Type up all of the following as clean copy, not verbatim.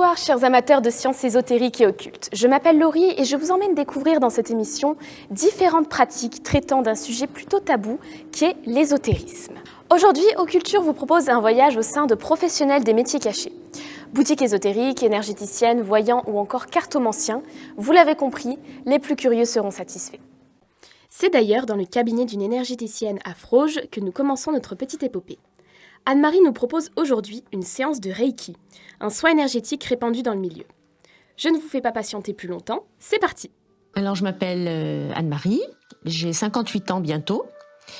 Bonsoir chers amateurs de sciences ésotériques et occultes. Je m'appelle Laurie et je vous emmène découvrir dans cette émission différentes pratiques traitant d'un sujet plutôt tabou qui est l'ésotérisme. Aujourd'hui, Occulture vous propose un voyage au sein de professionnels des métiers cachés. Boutiques ésotériques, énergéticiennes, voyants ou encore cartomanciens, vous l'avez compris, les plus curieux seront satisfaits. C'est d'ailleurs dans le cabinet d'une énergéticienne à Froges que nous commençons notre petite épopée. Anne-Marie nous propose aujourd'hui une séance de Reiki, un soin énergétique répandu dans le milieu. Je ne vous fais pas patienter plus longtemps, c'est parti. Alors je m'appelle Anne-Marie, j'ai 58 ans bientôt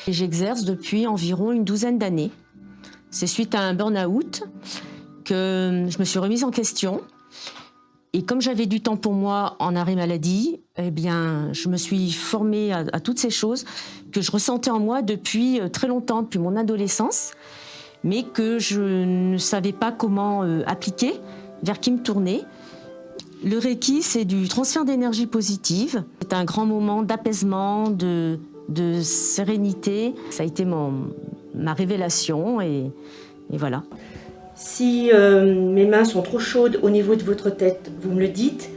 et j'exerce depuis environ une douzaine d'années. C'est suite à un burn-out que je me suis remise en question et comme j'avais du temps pour moi en arrêt maladie, eh bien je me suis formée à toutes ces choses que je ressentais en moi depuis très longtemps, depuis mon adolescence, mais que je ne savais pas comment appliquer, vers qui me tourner. Le Reiki, c'est du transfert d'énergie positive. C'est un grand moment d'apaisement, de sérénité. Ça a été ma révélation et voilà. Si mes mains sont trop chaudes au niveau de votre tête, vous me le dites.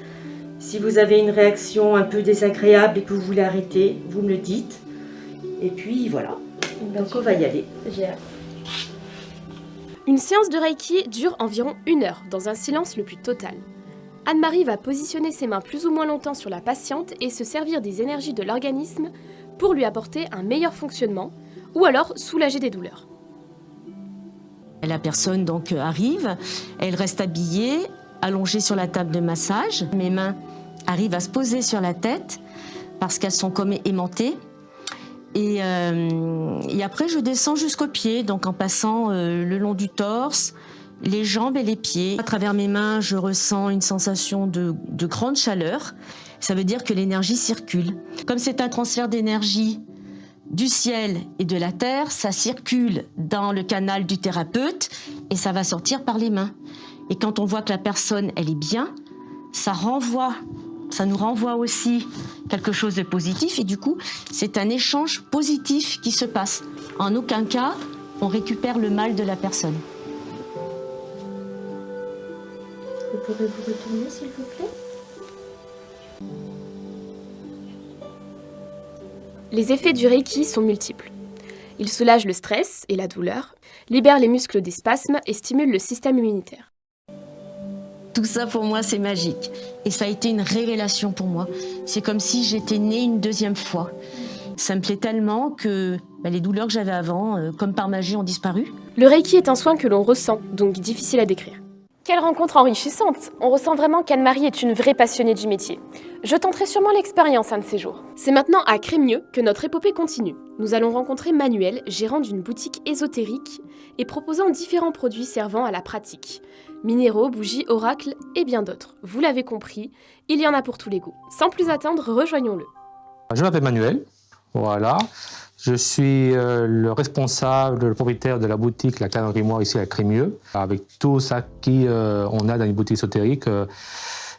Si vous avez une réaction un peu désagréable et que vous voulez arrêter, vous me le dites. Et puis voilà, donc on va y aller. Une séance de Reiki dure environ 1 heure, dans un silence le plus total. Anne-Marie va positionner ses mains plus ou moins longtemps sur la patiente et se servir des énergies de l'organisme pour lui apporter un meilleur fonctionnement ou alors soulager des douleurs. La personne donc arrive, elle reste habillée, allongée sur la table de massage. Mes mains arrivent à se poser sur la tête parce qu'elles sont comme aimantées. Et après, je descends jusqu'aux pieds, donc en passant le long du torse, les jambes et les pieds. À travers mes mains, je ressens une sensation de grande chaleur. Ça veut dire que l'énergie circule. Comme c'est un transfert d'énergie du ciel et de la terre, ça circule dans le canal du thérapeute et ça va sortir par les mains. Et quand on voit que la personne, elle est bien, ça nous renvoie aussi quelque chose de positif et du coup, c'est un échange positif qui se passe. En aucun cas, on récupère le mal de la personne. Vous pourrez vous retourner s'il vous plaît ? Les effets du Reiki sont multiples. Il soulage le stress et la douleur, libère les muscles des spasmes et stimule le système immunitaire. Tout ça, pour moi, c'est magique. Et ça a été une révélation pour moi. C'est comme si j'étais née une deuxième fois. Ça me plaît tellement que les douleurs que j'avais avant, comme par magie, ont disparu. Le Reiki est un soin que l'on ressent, donc difficile à décrire. Quelle rencontre enrichissante! On ressent vraiment qu'Anne-Marie est une vraie passionnée du métier. Je tenterai sûrement l'expérience un de ces jours. C'est maintenant à Crémieux que notre épopée continue. Nous allons rencontrer Manuel, gérant d'une boutique ésotérique et proposant différents produits servant à la pratique. Minéraux, bougies, oracles et bien d'autres. Vous l'avez compris, il y en a pour tous les goûts. Sans plus attendre, rejoignons-le. Je m'appelle Manuel, voilà. Je suis le responsable, le propriétaire de la boutique La Canne Grimoire ici à Crémieux, avec tout ça qu'on a dans une boutique ésotérique,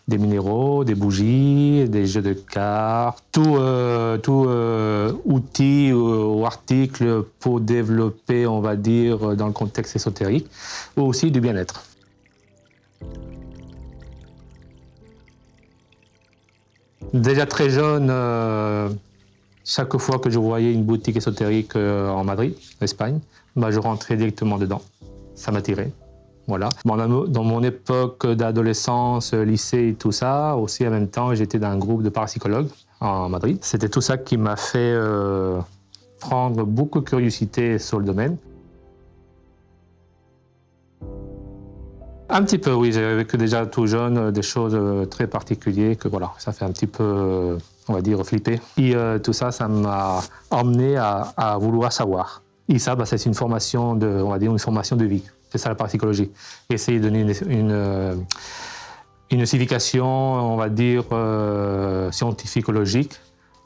des minéraux, des bougies, des jeux de cartes, tout outil ou article pour développer, on va dire, dans le contexte ésotérique, ou aussi du bien-être. Déjà très jeune, chaque fois que je voyais une boutique ésotérique en Madrid, Espagne, je rentrais directement dedans. Ça m'attirait. Voilà. Dans mon époque d'adolescence, lycée et tout ça, aussi en même temps, j'étais dans un groupe de parapsychologues en Madrid. C'était tout ça qui m'a fait prendre beaucoup de curiosité sur le domaine. Un petit peu, oui. J'ai vécu déjà tout jeune des choses très particulières que voilà, ça fait un petit peu, on va dire, flipper. Et tout ça, ça m'a emmené à vouloir savoir. Et ça, c'est une formation on va dire, une formation de vie. C'est ça la parapsychologie. Essayer de donner une signification, on va dire, scientifique-logique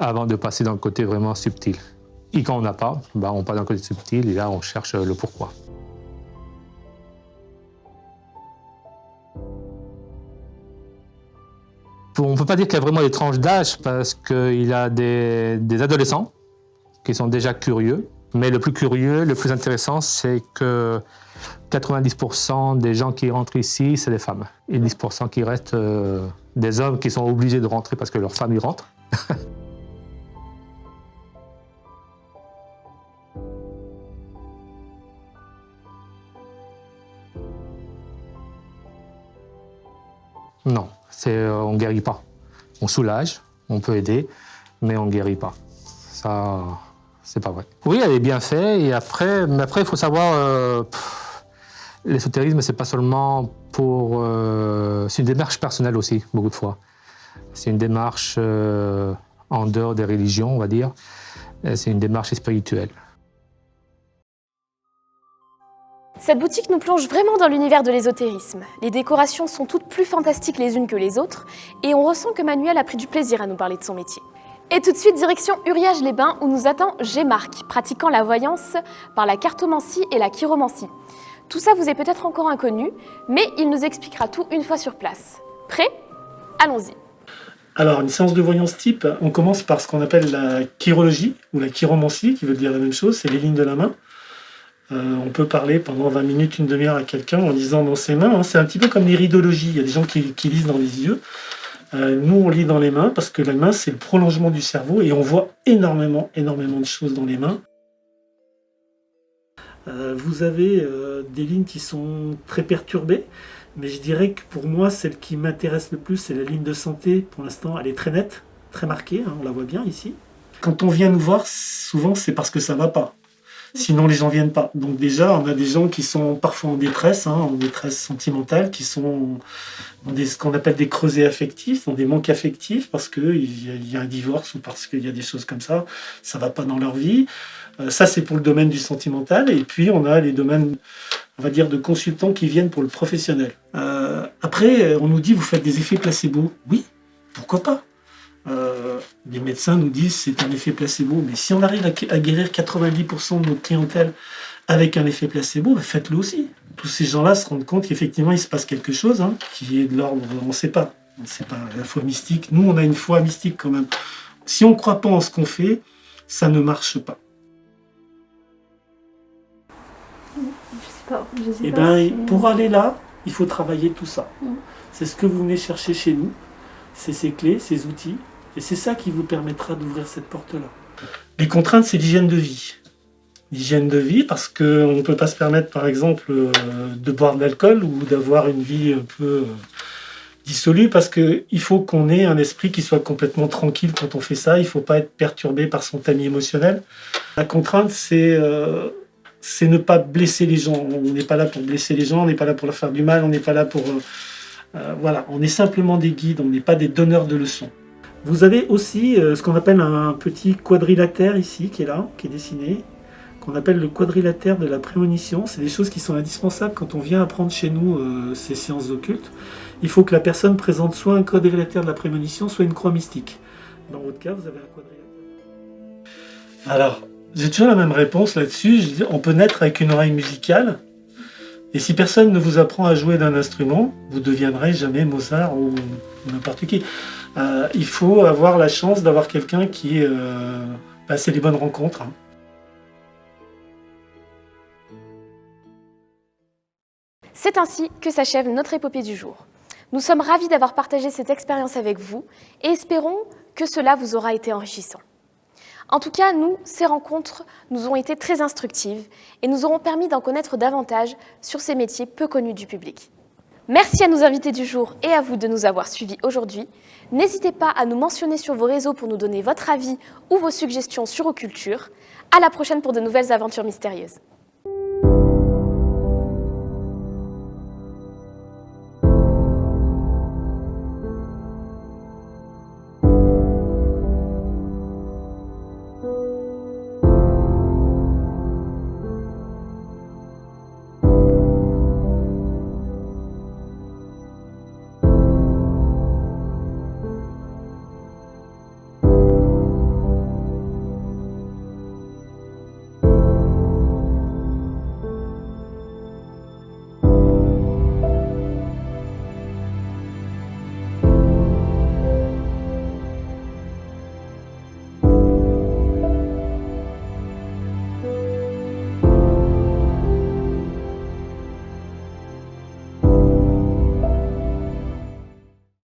avant de passer dans le côté vraiment subtil. Et quand on n'a pas, on passe dans le côté subtil et là, on cherche le pourquoi. On ne peut pas dire qu'il y a vraiment des tranches d'âge parce qu'il y a des adolescents qui sont déjà curieux Mais le plus curieux, le plus intéressant, c'est que 90% des gens qui rentrent ici, c'est des femmes. Et 10% qui restent, des hommes qui sont obligés de rentrer parce que leur femme y rentre. Non, on ne guérit pas. On soulage, on peut aider, mais on ne guérit pas. Ça, c'est pas vrai. Oui, elle est bien faite, mais après, il faut savoir, l'ésotérisme, c'est pas seulement pour... c'est une démarche personnelle aussi, beaucoup de fois. C'est une démarche en dehors des religions, on va dire. C'est une démarche spirituelle. Cette boutique nous plonge vraiment dans l'univers de l'ésotérisme. Les décorations sont toutes plus fantastiques les unes que les autres et on ressent que Manuel a pris du plaisir à nous parler de son métier. Et tout de suite, direction Uriage-les-Bains où nous attend G-Marc, pratiquant la voyance par la cartomancie et la chiromancie. Tout ça vous est peut-être encore inconnu, mais il nous expliquera tout une fois sur place. Prêt? Allons-y. Alors, une séance de voyance type, on commence par ce qu'on appelle la chirologie ou la chiromancie, qui veut dire la même chose, c'est les lignes de la main. On peut parler pendant 20 minutes, une demi-heure à quelqu'un en lisant dans ses mains. C'est un petit peu comme l'iridologie. Il y a des gens qui lisent dans les yeux. Nous, on lit dans les mains parce que la main, c'est le prolongement du cerveau et on voit énormément de choses dans les mains. Vous avez des lignes qui sont très perturbées, mais je dirais que pour moi, celle qui m'intéresse le plus, c'est la ligne de santé. Pour l'instant, elle est très nette, très marquée, hein, on la voit bien ici. Quand on vient nous voir, souvent, c'est parce que ça ne va pas. Sinon, les gens ne viennent pas. Donc déjà, on a des gens qui sont parfois en détresse sentimentale, qui sont dans ce qu'on appelle des creusets affectifs, dans des manques affectifs, parce qu'il y a un divorce ou parce qu'il y a des choses comme ça ne va pas dans leur vie. Ça, c'est pour le domaine du sentimental. Et puis, on a les domaines, on va dire, de consultants qui viennent pour le professionnel. Après, on nous dit, vous faites des effets placebo. Oui, pourquoi pas ? Les médecins nous disent c'est un effet placebo, mais si on arrive à guérir 90% de notre clientèle avec un effet placebo, faites-le aussi. Tous ces gens-là se rendent compte qu'effectivement il se passe quelque chose qui est de l'ordre, on ne sait pas la foi mystique. Nous, on a une foi mystique quand même. Si on ne croit pas en ce qu'on fait, ça ne marche pas. Et bien, pour aller là, il faut travailler tout ça. C'est ce que vous venez chercher chez nous. C'est ces clés, ces outils. Et c'est ça qui vous permettra d'ouvrir cette porte-là. Les contraintes, c'est l'hygiène de vie. L'hygiène de vie, parce qu'on ne peut pas se permettre, par exemple, de boire de l'alcool ou d'avoir une vie un peu dissolue, parce qu'il faut qu'on ait un esprit qui soit complètement tranquille quand on fait ça. Il ne faut pas être perturbé par son tamis émotionnel. La contrainte, c'est ne pas blesser les gens. On n'est pas là pour blesser les gens, on n'est pas là pour leur faire du mal, on n'est pas là pour... voilà, on est simplement des guides, on n'est pas des donneurs de leçons. Vous avez aussi ce qu'on appelle un petit quadrilatère ici, qui est là, qui est dessiné, qu'on appelle le quadrilatère de la prémonition. C'est des choses qui sont indispensables quand on vient apprendre chez nous ces séances occultes. Il faut que la personne présente soit un quadrilatère de la prémonition, soit une croix mystique. Dans votre cas, vous avez un quadrilatère. Alors, j'ai toujours la même réponse là-dessus. Je dis, on peut naître avec une oreille musicale. Et si personne ne vous apprend à jouer d'un instrument, vous ne deviendrez jamais Mozart ou n'importe qui. Il faut avoir la chance d'avoir quelqu'un qui... c'est les bonnes rencontres. C'est ainsi que s'achève notre épopée du jour. Nous sommes ravis d'avoir partagé cette expérience avec vous et espérons que cela vous aura été enrichissant. En tout cas, ces rencontres nous ont été très instructives et nous auront permis d'en connaître davantage sur ces métiers peu connus du public. Merci à nos invités du jour et à vous de nous avoir suivis aujourd'hui. N'hésitez pas à nous mentionner sur vos réseaux pour nous donner votre avis ou vos suggestions sur Occulture. À la prochaine pour de nouvelles aventures mystérieuses.